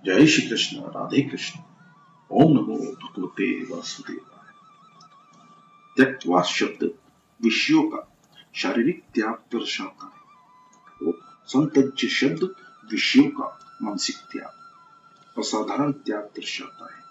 जय श्री कृष्ण, राधे कृष्ण। ओम नमो भगवते वासुदेवाय। त्यक्त्वा शब्द विषयों का शारीरिक त्याग दर्शाता है और संत्यज्य शब्द विषयों का मानसिक त्याग, असाधारण त्याग दर्शाता है।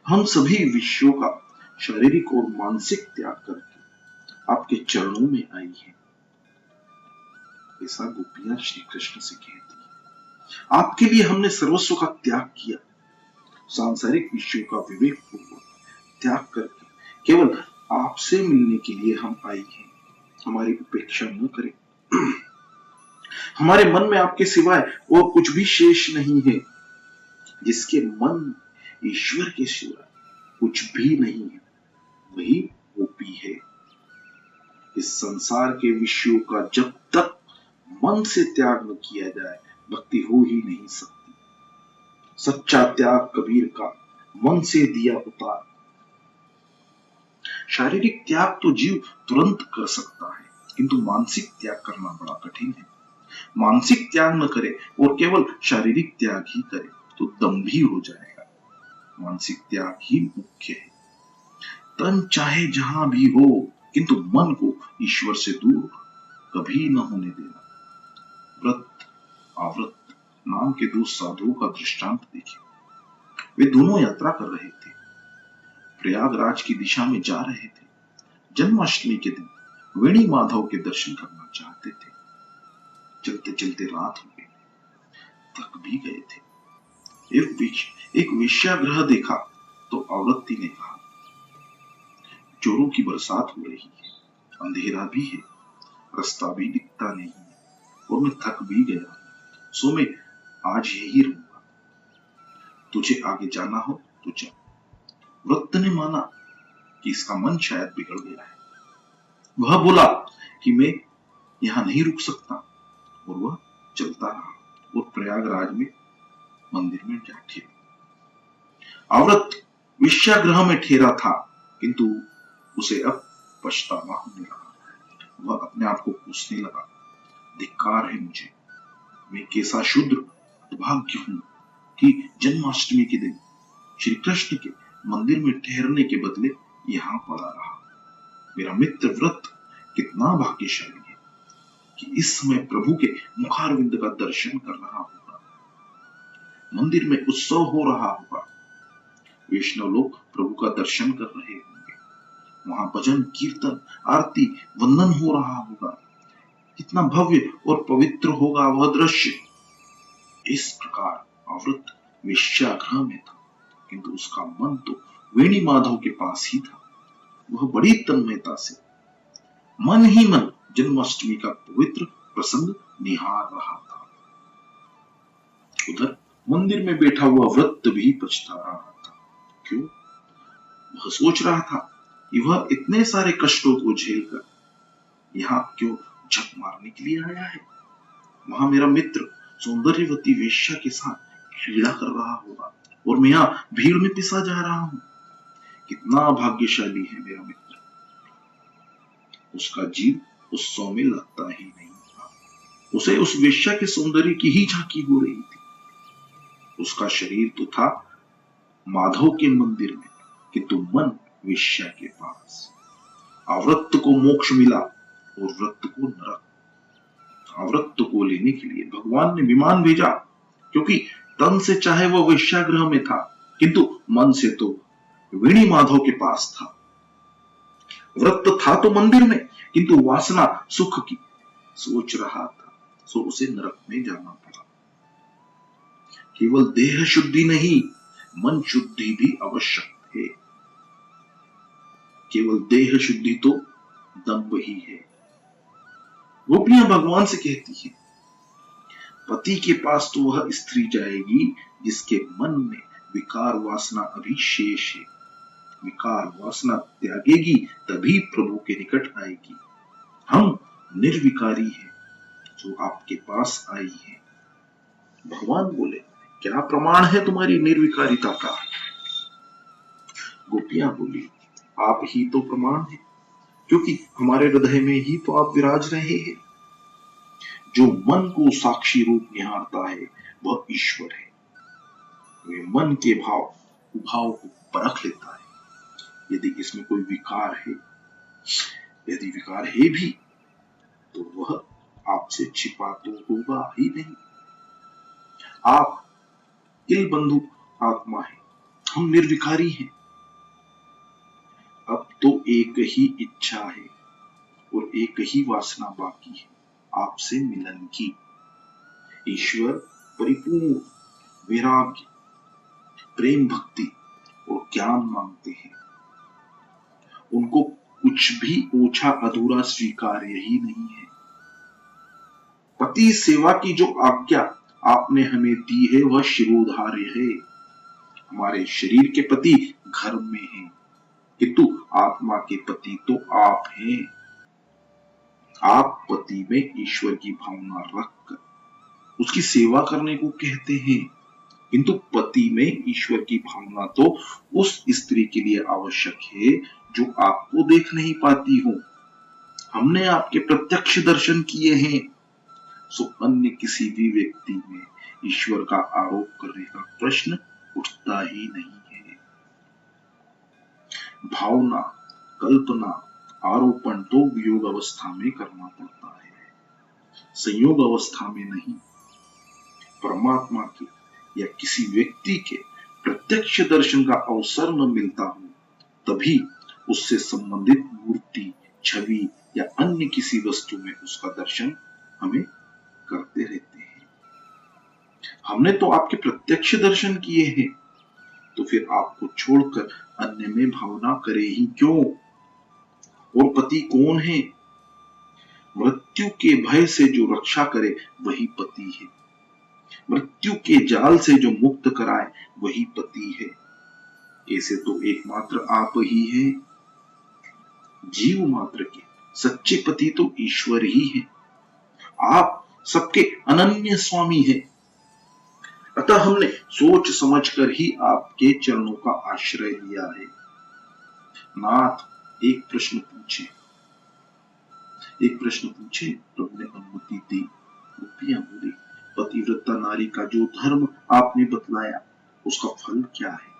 हम सभी विषयों का शारीरिक और मानसिक त्याग करके आपके चरणों में आई हैं। ऐसा गोपियां श्री कृष्ण से कहती है। आपके लिए हमने सर्वस्व का त्याग किया। सांसारिक विषयों का विवेक पूर्वक त्याग करके केवल आपसे मिलने के लिए हम आई हैं। हमारी उपेक्षा न करें। हमारे मन में आपके सिवाय और कुछ भी शेष नहीं है। जिसके मन ईश्वर के सिवाय कुछ भी नहीं है, वही गोपी है। इस संसार के विषयों का जब तक मन से त्याग न किया जाए, भक्ति हो ही नहीं सकती। सच्चा त्याग कबीर का मन से दिया उतार। शारीरिक त्याग तो जीव तुरंत कर सकता है, किंतु मानसिक त्याग करना बड़ा कठिन है। मानसिक त्याग न करे और केवल शारीरिक त्याग ही करे तो दंभी हो जाएगा। मानसिक त्याग ही मुख्य है। तन चाहे जहां भी हो, किंतु मन को ईश्वर से दूर कभी न होने देना। व्रत आव्रत नाम के दो साधुओं का दृष्टांत देखिए। वे दोनों यात्रा कर रहे थे, प्रयागराज की दिशा में जा रहे थे। जन्माष्टमी के दिन वेणी माधव के दर्शन करना चाहते थे। चलते चलते रात हो गई, थक भी गए थे। एक वेश्यागृह देखा तो औरती ने कहा, चोरों की बरसात हो रही है, अंधेरा भी है, रास्ता भी दिखता नहीं है और मैं थक भी गया, सो मैं आज यही रहूंगा। तुझे आगे जाना हो तो जा। व्रत ने माना कि इसका मन शायद बिगड़ गया है। वह बोला कि मैं यहां नहीं रुक सकता और वह चलता रहा और प्रयागराज में मंदिर में जा ठहरा। औरत वेश्यागृह में ठहरा था, किंतु उसे अब पछतावा होने लगा। वह अपने आप को कोसने लगा, धिक्कार है मुझे, मैं कैसा शुद्र दुर्भाग्य हूं कि जन्माष्टमी के दिन श्री कृष्ण के मंदिर में ठहरने के बदले यहां पड़ा रहा। मेरा मित्र व्रत कितना भाग्यशाली है कि इस समय प्रभु के मुखारविंद का दर्शन कर रहा होगा। मंदिर में उत्सव हो रहा होगा। वैष्णव लोग प्रभु का दर्शन कर रहे होंगे। वहां भजन कीर्तन आरती वंदन हो रहा होगा। कितना भव्य और पवित्र होगा वह दृश्य। इस प्रकार औरत वेश्यागृह में था, किंतु उसका मन तो वेणी माधव के पास ही था। वह बड़ी तन्मयता से मन ही मन जन्माष्टमी का पवित्र प्रसंग निहार रहा था। उधर मंदिर में बैठा हुआ व्रत भी पछता रहा था। क्यों? वह सोच रहा था कि वह इतने सारे कष्टों को झेलकर यहाँ क्यों झक मारने के लिए आया है। वहां मेरा मित्र सौंदर्यवती वेश्या के साथ क्रीड़ा कर रहा होगा और मैं यहाँ भीड़ में पिसा जा रहा हूं। कितना भाग्यशाली है मेरा मित्र। उसका जीव उत्सव में लगता ही नहीं था। उसे उस वेश्या के सौंदर्य की ही झांकी हो रही थी। उसका शरीर तो था माधव के मंदिर में, किंतु मन वेश्या के पास। आवृत्त को मोक्ष मिला और व्रत को नरक। आवृत्त को लेने के लिए भगवान ने विमान भेजा, क्योंकि तन से चाहे वह वेश्यागृह में था, किंतु मन से तो वेणी माधव के पास था। व्रत था तो मंदिर में, किंतु वासना सुख की सोच रहा था, सो उसे नरक में जाना पड़ा। केवल देह शुद्धि नहीं, मन शुद्धि भी आवश्यक है। केवल देह शुद्धि तो दंभ ही है। गोपियां भगवान से कहती है, पति के पास तो वह स्त्री जाएगी जिसके मन में विकार वासना अभी शेष है। विकार वासना त्यागेगी तभी प्रभु के निकट आएगी। हम निर्विकारी हैं जो आपके पास आई है। भगवान बोले, क्या प्रमाण है तुम्हारी निर्विकारिता का? गोपियां बोली, आप ही तो प्रमाण है, क्योंकि हमारे हृदय में ही तो आप विराज रहे हैं। जो मन को साक्षी रूप निहारता है वह ईश्वर है। वे मन के भाव उभाव को परख लेता है। यदि इसमें कोई विकार है, यदि विकार है भी, तो वह आपसे छिपा तो होगा ही नहीं। आप इल बंधु आत्मा है, हम निर्विकारी हैं। अब तो एक ही इच्छा है और एक ही वासना बाकी है, आपसे मिलन की। ईश्वर परिपूर्ण वैराग्य, प्रेम, भक्ति और ज्ञान मांगते हैं। उनको कुछ भी ओछा अधूरा स्वीकार्य ही नहीं है। पति सेवा की जो आज्ञा आपने हमें दी है वह शिरोधार्य है। हमारे शरीर के पति घर में हैं, किंतु आत्मा के पति तो आप हैं। आप पति में ईश्वर की भावना रखकर उसकी सेवा करने को कहते हैं, किंतु पति में ईश्वर की भावना तो उस स्त्री के लिए आवश्यक है जो आपको देख नहीं पाती हो। हमने आपके प्रत्यक्ष दर्शन किए हैं, सो अन्य किसी भी व्यक्ति में ईश्वर का आरोप करने का प्रश्न उठता ही नहीं है। भावना, कल्पना, आरोपण तो वियोग अवस्था में करना पड़ता है, संयोग अवस्था में नहीं। परमात्मा के या किसी व्यक्ति के प्रत्यक्ष दर्शन का अवसर न मिलता हो, तभी उससे संबंधित मूर्ति, छवि या अन्य किसी वस्तु में उसका दर्शन हमें करते रहते हैं। हमने तो आपके प्रत्यक्ष दर्शन किए हैं, तो फिर आपको छोड़कर अन्य में भावना करे ही क्यों? और पति कौन है? मृत्यु के भय से जो रक्षा करे वही पति है। मृत्यु के जाल से जो मुक्त कराए वही पति है। ऐसे तो एकमात्र आप ही हैं। जीव मात्र के सच्चे पति तो ईश्वर ही है। आप सबके अनन्य स्वामी हैं। अतः हमने सोच समझकर ही आपके चरणों का आश्रय लिया है। नाथ, एक प्रश्न पूछे, प्रभु ने अनुमति दी। गोपियां बोली, पतिव्रता नारी का जो धर्म आपने बतलाया उसका फल क्या है?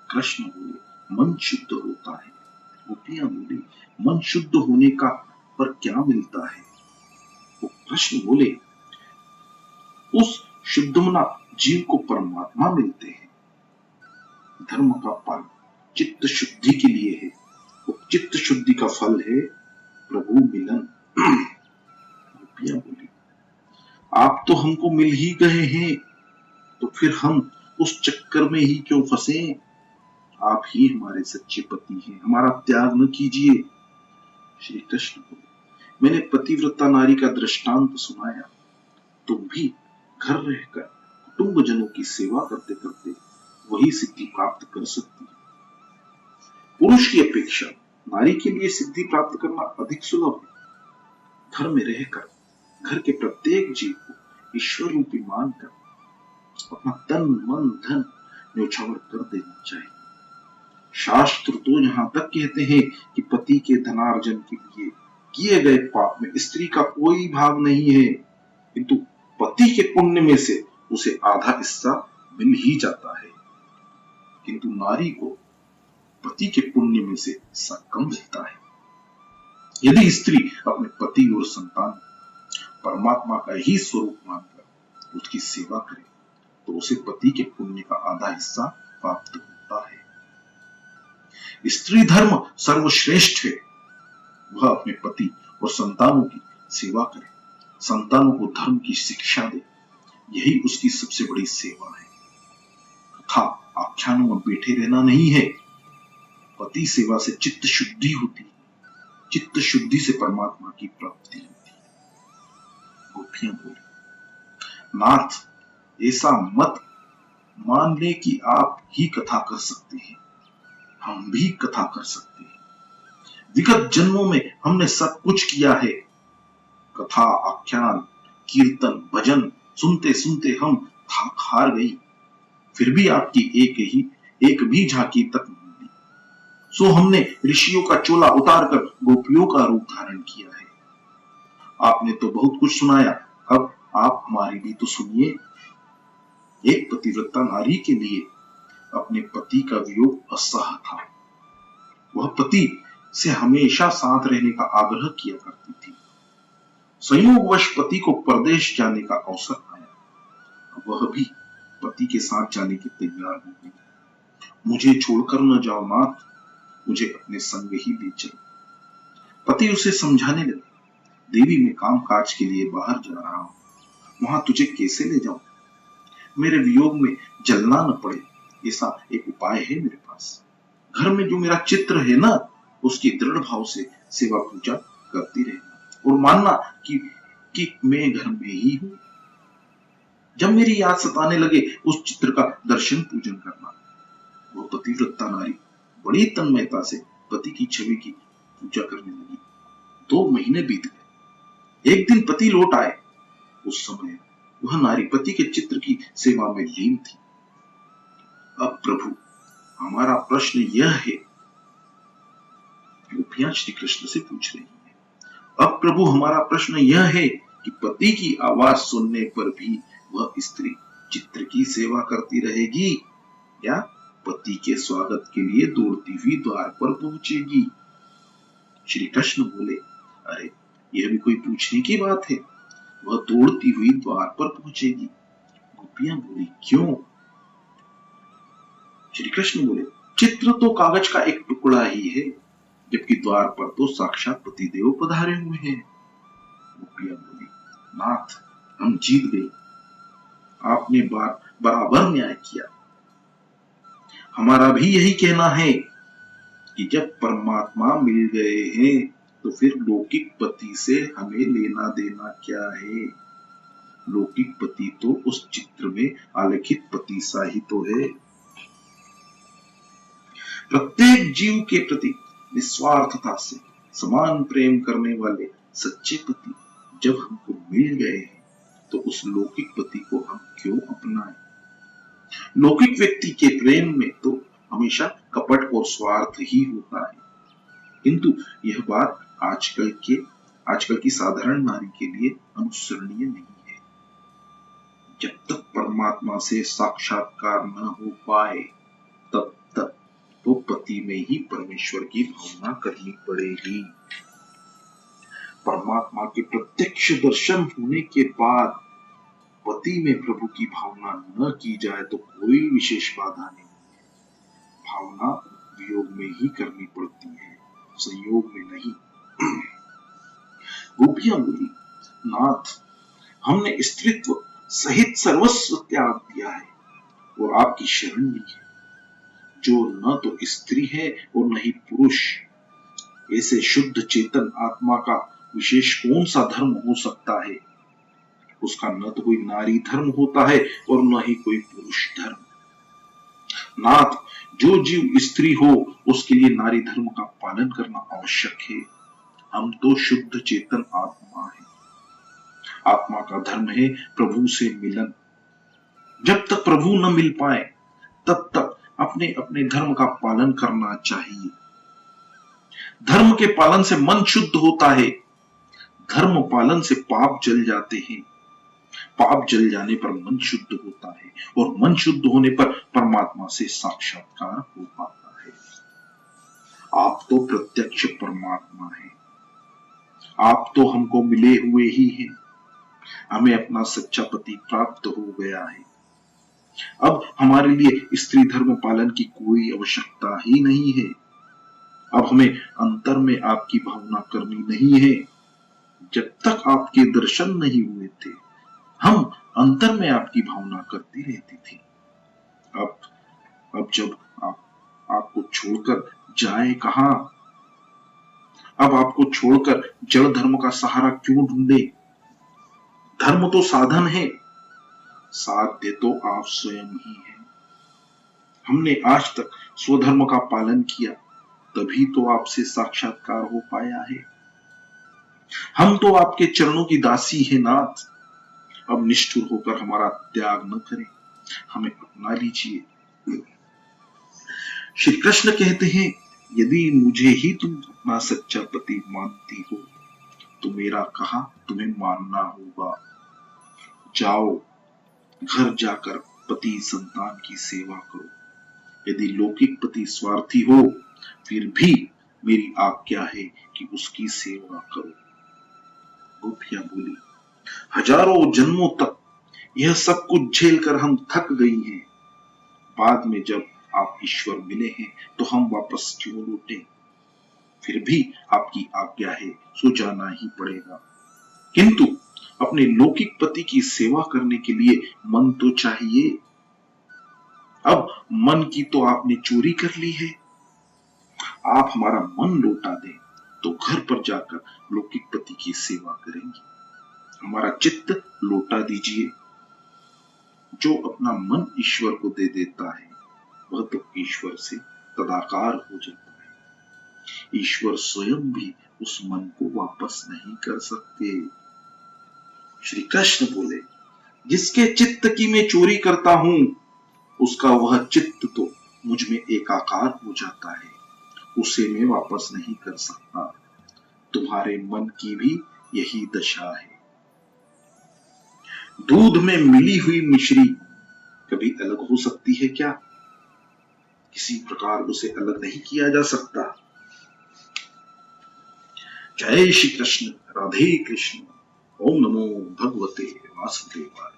कृष्ण बोले, मन शुद्ध होता है। गोपियां बोली, मन शुद्ध होने का पर क्या मिलता है? वो कृष्ण बोले, उस शुद्धमना जीव को परमात्मा मिलते हैं। धर्म का फल चित्त शुद्धि के लिए है, वो चित्त शुद्धि का फल है प्रभु मिलन। गोपियां बोली, आप तो हमको मिल ही गए हैं, तो फिर हम उस चक्कर में ही क्यों फंसे? आप ही हमारे सच्चे पति हैं, हमारा त्याग न कीजिए। श्री कृष्ण बोले, मैंने पतिव्रता नारी का दृष्टांत सुनाया, तुम भी घर रहकर कुटुंब जनों की सेवा करते करते वही सिद्धि प्राप्त कर सकती है। पुरुष की अपेक्षा नारी के लिए सिद्धि प्राप्त करना अधिक सुलभ है। घर में रहकर घर के प्रत्येक जीव को ईश्वर रूपी मानकर अपना तन मन धन न्योछावर कर देना चाहिए। शास्त्र तो यहां तक कहते हैं कि पति के धनार्जन के लिए किए गए पाप में स्त्री का कोई भाग नहीं है, किंतु पति के पुण्य में से उसे आधा हिस्सा मिल ही जाता है, किंतु नारी को पति के पुण्य में से हिस्सा कम मिलता है। यदि स्त्री अपने पति और संतान परमात्मा का ही स्वरूप मानकर उसकी सेवा करे, तो उसे पति के पुण्य का आधा हिस्सा प्राप्त होता है। स्त्री धर्म सर्वश्रेष्ठ है। वह अपने पति और संतानों की सेवा करे, संतानों को धर्म की शिक्षा दे, यही उसकी सबसे बड़ी सेवा है। कथा आख्यानों में बैठे रहना नहीं है। पति सेवा से चित्त शुद्धि होती है, चित्त शुद्धि से परमात्मा की प्राप्ति होती है। गोपियां बोली, नाथ, ऐसा मत मान ले कि आप ही कथा कर सकते हैं, हम भी कथा कर सकते हैं। विगत जन्मों में हमने सब कुछ किया है। कथा, आख्यान, कीर्तन, भजन सुनते सुनते हम थाक हार गई, फिर भी आपकी एक भी झांकी तक नहीं मिली। सो हमने ऋषियों का चोला उतारकर गोपियों का रूप धारण किया है। आपने तो बहुत कुछ सुनाया, अब आप हमारी भी तो सुनिए। एक पतिव्रता नारी के लिए अपने पति का वियोग असह्य था। वह पति से हमेशा साथ रहने का आग्रह किया करती थी। संयोगवश पति को परदेश जाने का अवसर आया। वह भी पति के साथ जाने के तैयार हो गई। मुझे छोड़कर न जाओ नाथ, मुझे अपने संग ही ले चलो। पति उसे समझाने लगे, देवी मैं काम काज के लिए बाहर जा रहा हूं, वहां तुझे कैसे ले जाऊं? मेरे वियोग में जलना न पड़े, ऐसा एक उपाय है मेरे पास। घर में जो मेरा चित्र है ना, उसकी दृढ़ भाव से सेवा पूजा करती रहना और मानना कि मैं घर में ही हूं। जब मेरी याद सताने लगे उस चित्र का दर्शन पूजन करना। वो पतिव्रता नारी बड़ी तन्मयता से पति की छवि की पूजा करने लगी। 2 महीने बीत गए। एक दिन पति लौट आए। उस समय वह नारी पति के चित्र की सेवा में लीन थी। अब प्रभु हमारा प्रश्न यह है, गोपियां श्री कृष्ण से पूछ रही है, अब प्रभु हमारा प्रश्न यह है कि पति की आवाज सुनने पर भी वह स्त्री चित्र की सेवा करती रहेगी या पति के स्वागत के लिए दौड़ती हुई द्वार पर पहुंचेगी? श्री कृष्ण बोले, अरे यह भी कोई पूछने की बात है, वह दौड़ती हुई द्वार पर पहुंचेगी। गोपियां बोली, क्यों? श्री कृष्ण बोले, चित्र तो कागज का एक टुकड़ा ही है, जबकि द्वार पर तो साक्षात पतिदेव पधारे हुए हैं। गोपियां बोली, नाथ हम जीत गए, आपने बराबर न्याय किया। हमारा भी यही कहना है कि जब परमात्मा मिल गए हैं तो फिर लौकिक पति से हमें लेना देना क्या है? लौकिक पति तो उस चित्र में आलेखित पति सा ही तो है। प्रत्येक जीव के प्रति निस्वार्थता से समान प्रेम करने वाले सच्चे पति जब हमको मिल गए हैं तो उस लौकिक पति को हम क्यों अपनाएं? लौकिक व्यक्ति के प्रेम में तो हमेशा कपट और स्वार्थ ही होता है, किंतु यह बात आजकल की साधारण नारी के लिए अनुसरणीय नहीं है। जब तक परमात्मा से साक्षात्कार न हो पाए तब तक तो पति में ही परमेश्वर की भावना करनी पड़ेगी। परमात्मा के प्रत्यक्ष दर्शन होने के बाद पति में प्रभु की भावना न की जाए तो कोई विशेष बाधा नहीं है। भावना वियोग में ही करनी पड़ती है, संयोग में नहीं। गोपियां बोली, नाथ हमने स्त्रीत्व सहित सर्वस्व त्याग दिया है और आपकी शरण ली है। जो न तो स्त्री है और न ही पुरुष, ऐसे शुद्ध चेतन आत्मा का विशेष कौन सा धर्म हो सकता है? उसका न तो कोई नारी धर्म होता है और न ही कोई पुरुष धर्म। नाथ जो जीव स्त्री हो उसके लिए नारी धर्म का पालन करना आवश्यक है। हम तो शुद्ध चेतन आत्मा है। आत्मा का धर्म है प्रभु से मिलन। जब तक प्रभु न मिल पाए तब तक अपने अपने धर्म का पालन करना चाहिए। धर्म के पालन से मन शुद्ध होता है, धर्म पालन से पाप जल जाते हैं। पाप जल जाने पर मन शुद्ध होता है और मन शुद्ध होने पर परमात्मा से साक्षात्कार हो पाता है। आप तो प्रत्यक्ष परमात्मा हैं, आप तो हमको मिले हुए ही हैं। हमें अपना सच्चा पति प्राप्त हो गया है। अब हमारे लिए स्त्री धर्म पालन की कोई आवश्यकता ही नहीं है। अब हमें अंतर में आपकी भावना करनी नहीं है। जब तक आपके दर्शन नहीं हुए थे हम अंतर में आपकी भावना करती रहती थी। अब जब आपको छोड़कर जाए कहां? अब आपको छोड़कर जड़ धर्म का सहारा क्यों ढूंढे? धर्म तो साधन है, साध्य तो आप स्वयं ही हैं। हमने आज तक स्वधर्म का पालन किया, तभी तो आपसे साक्षात्कार हो पाया है। हम तो आपके चरणों की दासी है नाथ। अब निष्ठुर होकर हमारा त्याग न करें, हमें अपना लीजिए। श्री कृष्ण कहते हैं, यदि मुझे ही तुम अपना सच्चा पति मानती हो तो मेरा कहा तुम्हें मानना होगा। जाओ घर जाकर पति संतान की सेवा करो। यदि लौकिक पति स्वार्थी हो, फिर भी मेरी आज्ञा है कि उसकी सेवा करो। गोपियां बोली, हजारों जन्मों तक यह सब कुछ झेलकर हम थक गई हैं। बाद में जब आप ईश्वर मिले हैं तो हम वापस क्यों लौटे? फिर भी आपकी आज्ञा है, सो जाना ही पड़ेगा। किंतु अपने लौकिक पति की सेवा करने के लिए मन तो चाहिए। अब मन की तो आपने चोरी कर ली है। आप हमारा मन लौटा दें तो घर पर जाकर लौकिक पति की सेवा करेंगे। हमारा चित्त लौटा दीजिए। जो अपना मन ईश्वर को दे देता है वह तो ईश्वर से तदाकार हो जाता है। ईश्वर स्वयं भी उस मन को वापस नहीं कर सकते। श्री कृष्ण बोले, जिसके चित्त की मैं चोरी करता हूं उसका वह चित्त तो मुझ में एकाकार हो जाता है, उसे मैं वापस नहीं कर सकता। तुम्हारे मन की भी यही दशा है। दूध में मिली हुई मिश्री कभी अलग हो सकती है क्या? किसी प्रकार उसे अलग नहीं किया जा सकता। जय श्री कृष्ण। राधे कृष्ण। ओम नमो भगवते वासुदेवाय।